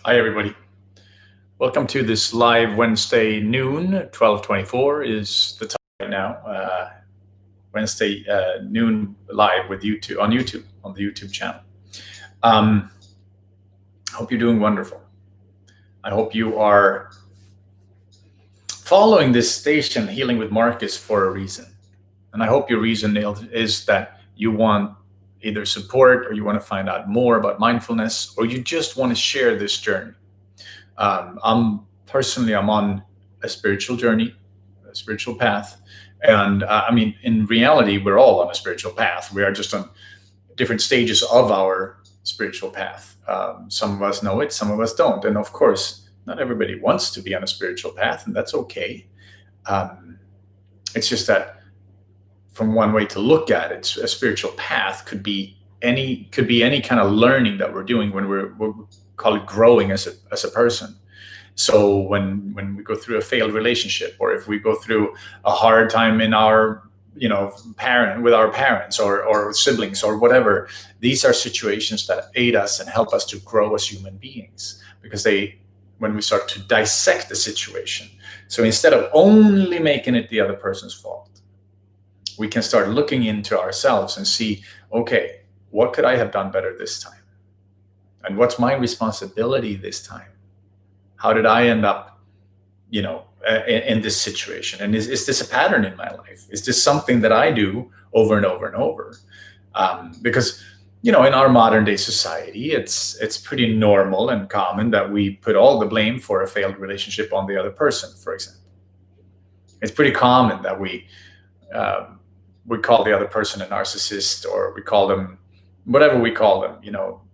Hi, everybody. Welcome to this live Wednesday noon. 12:24 is the time right now. Wednesday noon live with YouTube on the YouTube channel. I hope you're doing wonderful. I hope you are following this station, Healing with Marcus, for a reason. And I hope your reason is that you want either support or you want to find out more about mindfulness or you just want to share this journey. I'm on a spiritual journey, a spiritual path. And in reality, we're all on a spiritual path. We are just on different stages of our spiritual path. Some of us know it, some of us don't. And of course, not everybody wants to be on a spiritual path, and that's okay. It's just that from one way to look at it, a spiritual path could be any kind of learning that we're doing when we call it growing as a person. So when we go through a failed relationship, or if we go through a hard time in our with our parents or siblings or whatever, these are situations that aid us and help us to grow as human beings, because when we start to dissect the situation, so instead of only making it the other person's fault, we can start looking into ourselves and see, okay, what could I have done better this time? And what's my responsibility this time? How did I end up, in this situation? And is this a pattern in my life? Is this something that I do over and over and over? Because, in our modern day society, it's pretty normal and common that we put all the blame for a failed relationship on the other person, for example. It's pretty common that we call the other person a narcissist, or we call them whatever we call them,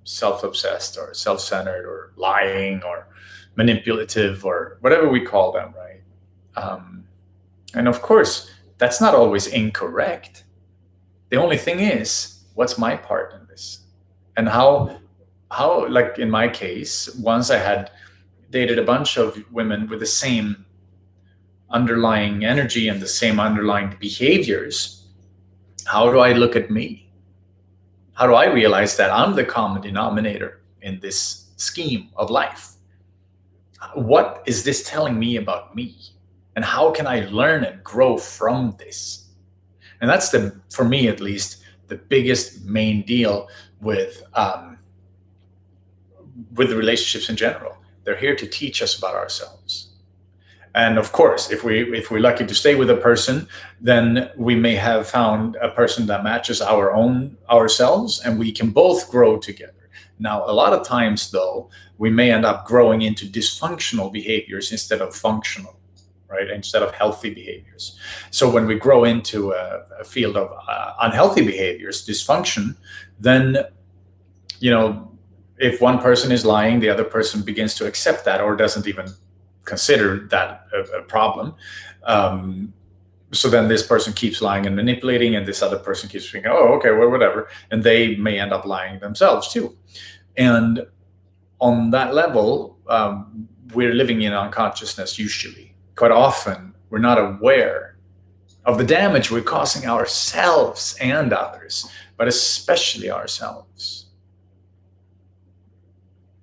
self-obsessed or self-centered or lying or manipulative or whatever we call them, right? And of course, that's not always incorrect. The only thing is, what's my part in this? And how, like in my case, once I had dated a bunch of women with the same underlying energy and the same underlying behaviors, how do I look at me? How do I realize that I'm the common denominator in this scheme of life? What is this telling me about me? And how can I learn and grow from this? And that's for me at least, the biggest main deal with the relationships in general. They're here to teach us about ourselves. And of course, if we're lucky to stay with a person, then we may have found a person that matches ourselves, and we can both grow together. Now, a lot of times, though, we may end up growing into dysfunctional behaviors instead of functional, right? Instead of healthy behaviors. So when we grow into a field of unhealthy behaviors, dysfunction, then, if one person is lying, the other person begins to accept that or doesn't even consider that a problem. So then this person keeps lying and manipulating, and this other person keeps thinking, oh, okay, well, whatever. And they may end up lying themselves too. And on that level, we're living in unconsciousness usually. Quite often, we're not aware of the damage we're causing ourselves and others, but especially ourselves.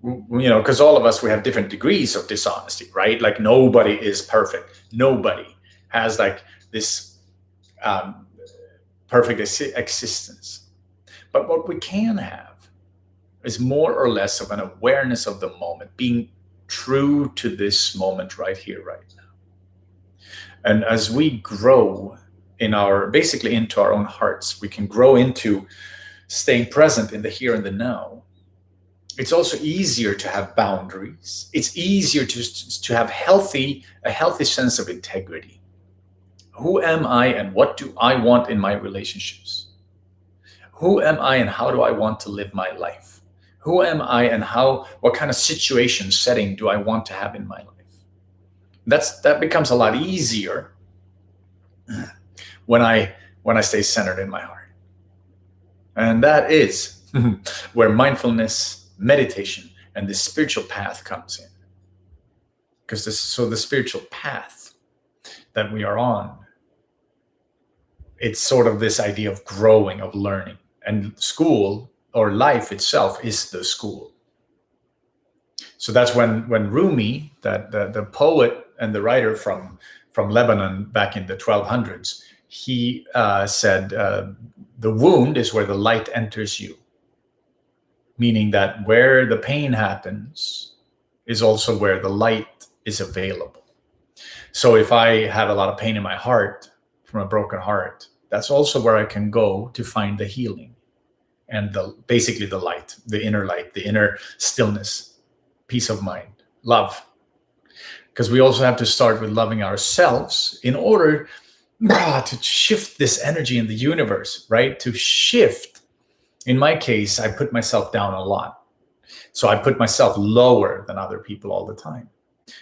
Because all of us, we have different degrees of dishonesty, right? Like nobody is perfect. Nobody has like this perfect existence. But what we can have is more or less of an awareness of the moment, being true to this moment right here, right now. And as we grow basically into our own hearts, we can grow into staying present in the here and the now. It's also easier to have boundaries. It's easier to have a healthy sense of integrity. Who am I and what do I want in my relationships? Who am I and how do I want to live my life? Who am I and what kind of situation, setting do I want to have in my life? That becomes a lot easier when I stay centered in my heart. And that is where mindfulness, meditation, and the spiritual path comes in. Because the spiritual path that we are on, it's sort of this idea of growing, of learning. And school or life itself is the school. So that's when Rumi, that the poet and the writer from Lebanon back in the 1200s, he said, the wound is where the light enters you, meaning that where the pain happens is also where the light is available. So if I have a lot of pain in my heart from a broken heart, that's also where I can go to find the healing and basically the light, the inner stillness, peace of mind, love. Because we also have to start with loving ourselves in order to shift this energy in the universe, right? To shift. In my case, I put myself down a lot. So I put myself lower than other people all the time.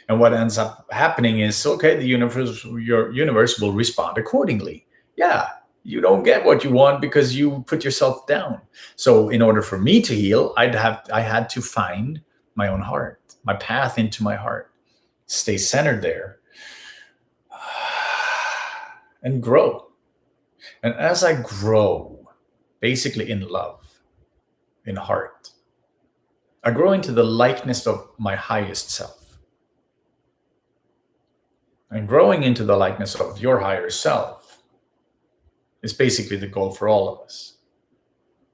And what ends up happening is, okay, your universe will respond accordingly. Yeah, you don't get what you want because you put yourself down. So in order for me to heal, I had to find my own heart, my path into my heart, stay centered there, and grow. And as I grow, basically in love, in heart, I grow into the likeness of my highest self. And growing into the likeness of your higher self is basically the goal for all of us.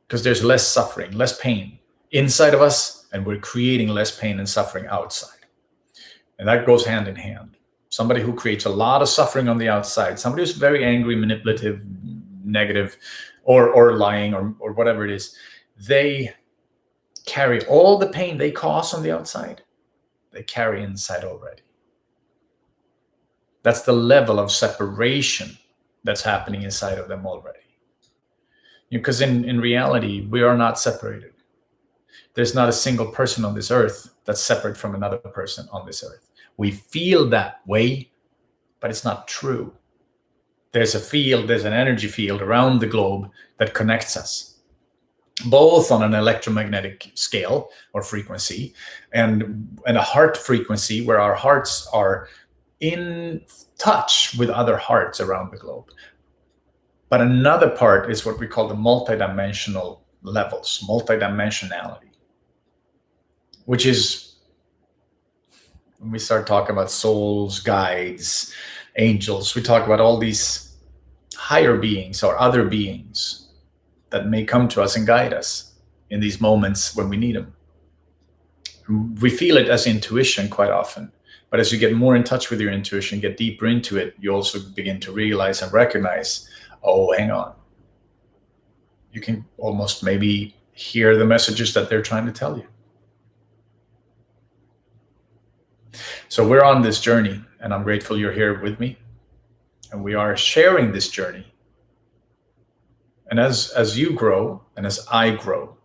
Because there's less suffering, less pain inside of us, and we're creating less pain and suffering outside. And that goes hand in hand. Somebody who creates a lot of suffering on the outside, somebody who's very angry, manipulative, negative, or lying, or whatever it is, they carry all the pain they cause on the outside, they carry inside already. That's the level of separation that's happening inside of them already. Because in reality, we are not separated. There's not a single person on this earth that's separate from another person on this earth. We feel that way, but it's not true. There's an energy field around the globe that connects us, both on an electromagnetic scale or frequency and a heart frequency where our hearts are in touch with other hearts around the globe. But another part is what we call the multidimensional levels, multidimensionality, which is when we start talking about souls, guides, angels, we talk about all these higher beings or other beings that may come to us and guide us in these moments when we need them. We feel it as intuition quite often. But as you get more in touch with your intuition, get deeper into it, you also begin to realize and recognize, oh, hang on. You can almost maybe hear the messages that they're trying to tell you. So we're on this journey, and I'm grateful you're here with me. And we are sharing this journey. And as you grow, and as I grow,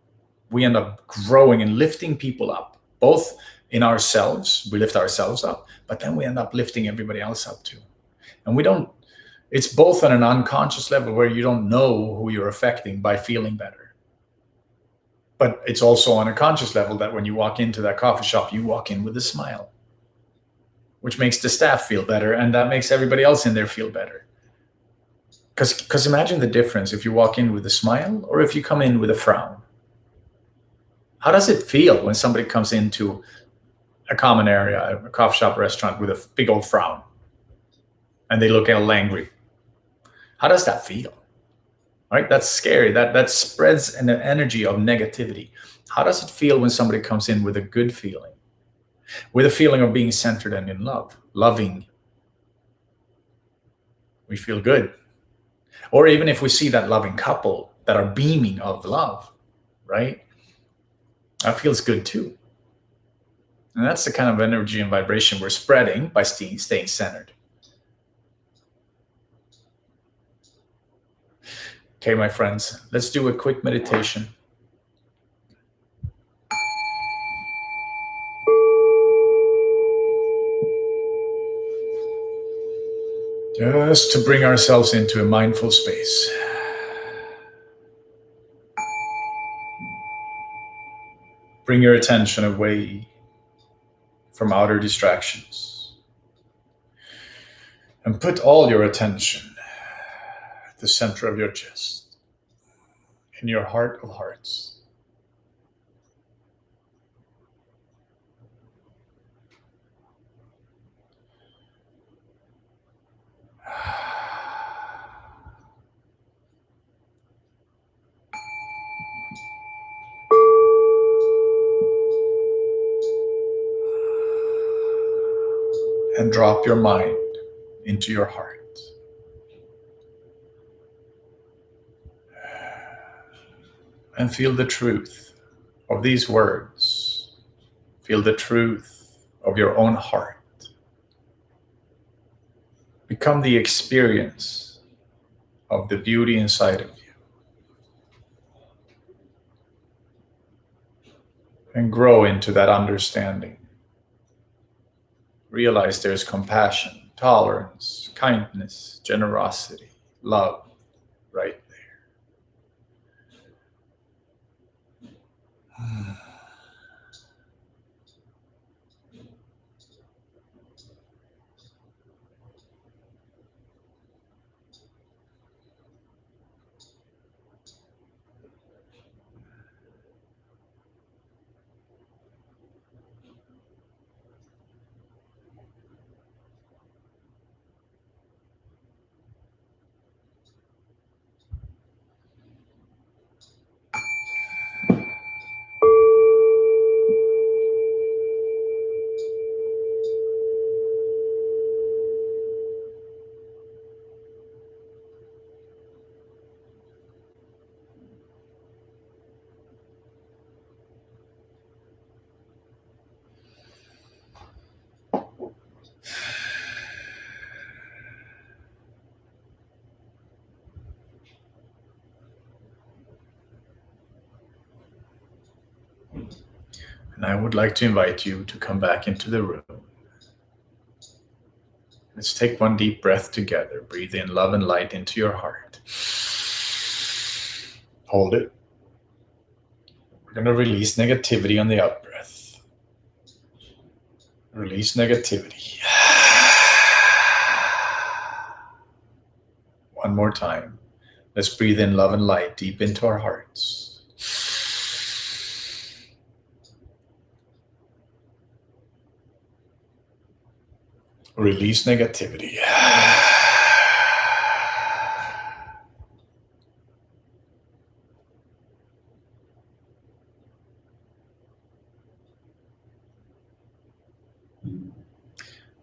we end up growing and lifting people up, both in ourselves, we lift ourselves up, but then we end up lifting everybody else up too. And it's both on an unconscious level where you don't know who you're affecting by feeling better. But it's also on a conscious level that when you walk into that coffee shop, you walk in with a smile, which makes the staff feel better, and that makes everybody else in there feel better. Because imagine the difference if you walk in with a smile or if you come in with a frown. How does it feel when somebody comes into a common area, a coffee shop, restaurant with a big old frown and they look all angry? How does that feel? Right? That's scary. That spreads an energy of negativity. How does it feel when somebody comes in with a good feeling? With a feeling of being centered and in love, loving. We feel good. Or even if we see that loving couple that are beaming of love, right? That feels good too. And that's the kind of energy and vibration we're spreading by staying centered. Okay, my friends, let's do a quick meditation. Just to bring ourselves into a mindful space. Bring your attention away from outer distractions. And put all your attention at the center of your chest, in your heart of hearts. and drop your mind into your heart. And feel the truth of these words. Feel the truth of your own heart. Become the experience of the beauty inside of you. And grow into that understanding. Realize there's compassion, tolerance, kindness, generosity, love right there. And I would like to invite you to come back into the room. Let's take one deep breath together. Breathe in love and light into your heart. Hold it. We're going to release negativity on the out breath. Release negativity. One more time. Let's breathe in love and light deep into our hearts. Release negativity.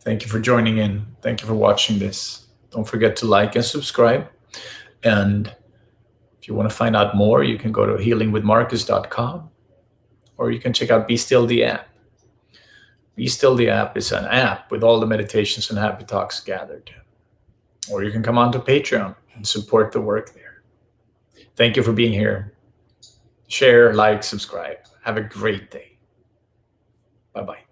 Thank you for joining in. Thank you for watching this. Don't forget to like and subscribe. And if you want to find out more, you can go to healingwithmarcus.com, or you can check out Be Still the app. Be Still the app is an app with all the meditations and happy talks gathered. Or you can come onto Patreon and support the work there. Thank you for being here. Share, like, subscribe. Have a great day. Bye-bye.